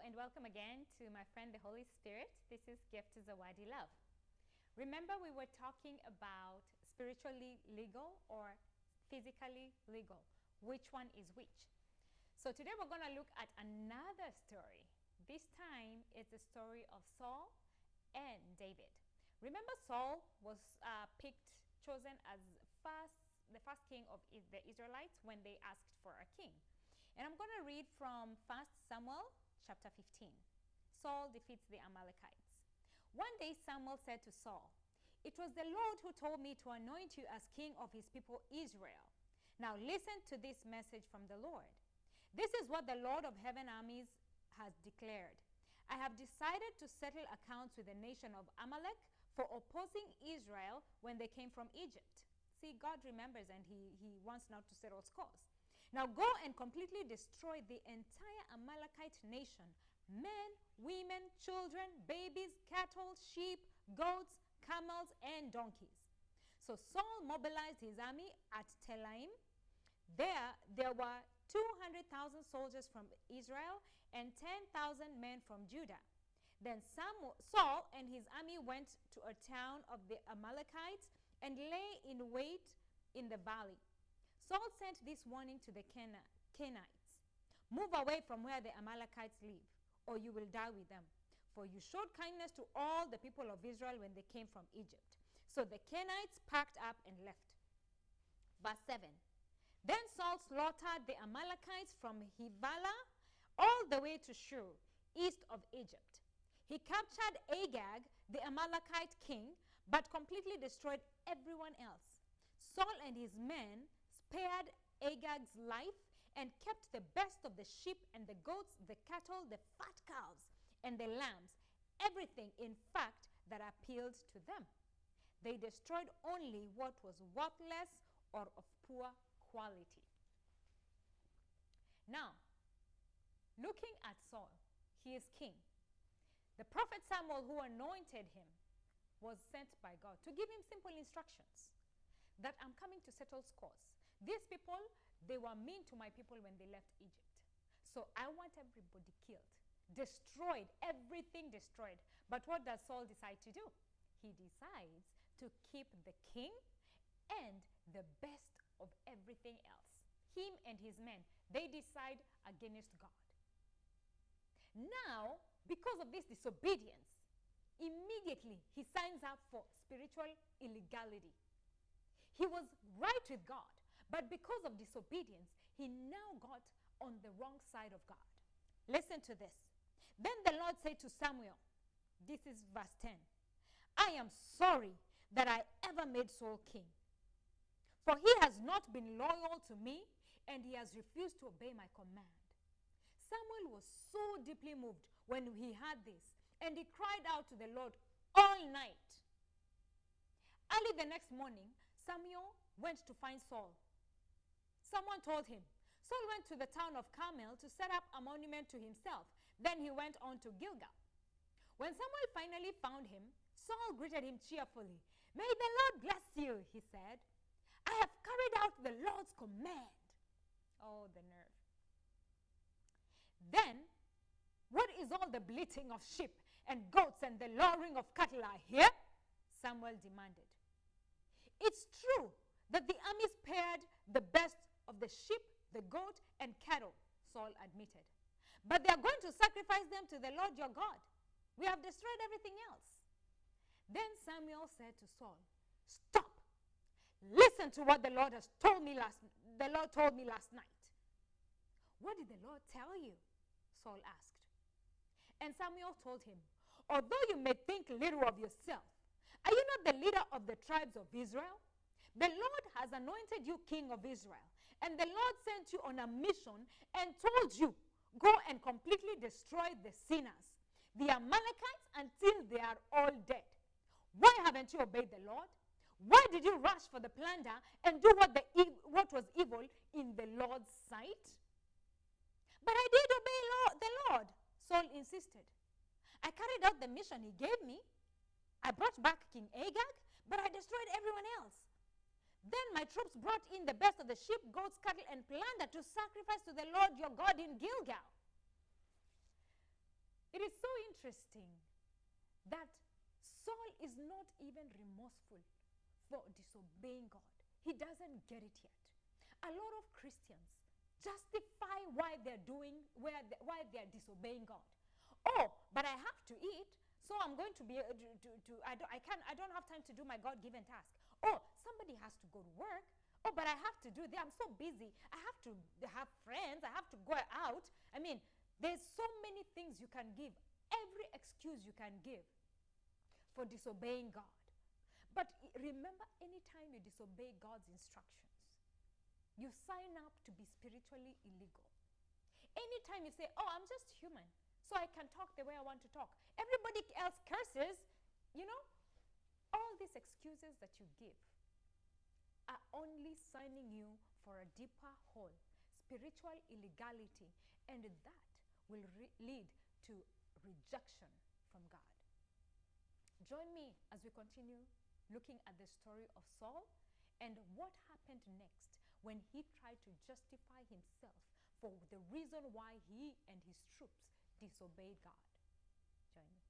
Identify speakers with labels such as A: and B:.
A: and welcome again to my friend the Holy Spirit. This is Gift Zawadi Love. Remember, we were talking about spiritually legal or physically legal. Which one is which? So today we're going to look at another story. This time it's the story of Saul and David. Remember, Saul was chosen as the first king of the Israelites when they asked for a king. And I'm going to read from 1 Samuel chapter 15. Saul defeats the Amalekites. One day Samuel said to Saul, "It was the Lord who told me to anoint you as king of his people Israel. Now listen to this message from the Lord. This is what the Lord of heaven armies has declared. I have decided to settle accounts with the nation of Amalek for opposing Israel when they came from Egypt." See, God remembers and he wants now to settle scores. "Now go and completely destroy the entire Amalekite nation, men, women, children, babies, cattle, sheep, goats, camels, and donkeys." So Saul mobilized his army at Telaim. There were 200,000 soldiers from Israel and 10,000 men from Judah. Then Saul and his army went to a town of the Amalekites and lay in wait in the valley. Saul sent this warning to the Canaanites: "Move away from where the Amalekites live, or you will die with them. For you showed kindness to all the people of Israel when they came from Egypt." So the Canaanites packed up and left. Verse 7. Then Saul slaughtered the Amalekites from Havilah all the way to Shur, east of Egypt. He captured Agag, the Amalekite king, but completely destroyed everyone else. Saul and his men spared Agag's life and kept the best of the sheep and the goats, the cattle, the fat cows, and the lambs, everything, in fact, that appealed to them. They destroyed only what was worthless or of poor quality. Now, looking at Saul, he is king. The prophet Samuel, who anointed him, was sent by God to give him simple instructions that I'm coming to settle scores. These people, they were mean to my people when they left Egypt. So I want everybody killed, destroyed, everything destroyed. But what does Saul decide to do? He decides to keep the king and the best of everything else. Him and his men, they decide against God. Now, because of this disobedience, immediately he signs up for spiritual illegality. He was right with God, but because of disobedience, he now got on the wrong side of God. Listen to this. Then the Lord said to Samuel, this is verse 10, "I am sorry that I ever made Saul king, for he has not been loyal to me, and he has refused to obey my command." Samuel was so deeply moved when he heard this, and he cried out to the Lord all night. Early the next morning, Samuel went to find Saul. Someone told him. Saul went to the town of Carmel to set up a monument to himself. Then he went on to Gilgal. When Samuel finally found him, Saul greeted him cheerfully. "May the Lord bless you," he said. "I have carried out the Lord's command." Oh, the nerve. Then, what is all the bleating of sheep and goats and the lowing of cattle I hear? Samuel demanded. "It's true that the army spared the best of the sheep, the goat, and cattle," Saul admitted. "But they are going to sacrifice them to the Lord your God. We have destroyed everything else." Then Samuel said to Saul, "Stop. Listen to what the Lord told me last night." "What did the Lord tell you?" Saul asked. And Samuel told him, "Although you may think little of yourself, are you not the leader of the tribes of Israel? The Lord has anointed you king of Israel, and the Lord sent you on a mission and told you, 'Go and completely destroy the sinners, the Amalekites, until they are all dead.' Why haven't you obeyed the Lord? Why did you rush for the plunder and do what was evil in the Lord's sight?" "But I did obey the Lord," Saul insisted. "I carried out the mission he gave me. I brought back King Agag, but I destroyed everyone else. Then my troops brought in the best of the sheep, goats, cattle, and plunder to sacrifice to the Lord your God in Gilgal." interesting that Saul is not even remorseful for disobeying God. He doesn't get it yet. A lot of Christians justify why they're why they're disobeying God. Oh, but I have to eat, so I'm going to be I don't have time to do my God-given task. Oh, somebody has to go to work. Oh, but I have to do that. I'm so busy. I have to have friends. I have to go out. I mean, there's so many things you can give. Every excuse you can give for disobeying God. But remember, anytime you disobey God's instructions, you sign up to be spiritually illegal. Anytime you say, oh, I'm just human, so I can talk the way I want to talk. Everybody else curses, you know, all these excuses that you give are only signing you for a deeper hole, spiritual illegality, and that will lead to rejection from God. Join me as we continue looking at the story of Saul and what happened next when he tried to justify himself for the reason why he and his troops disobeyed God. Join me.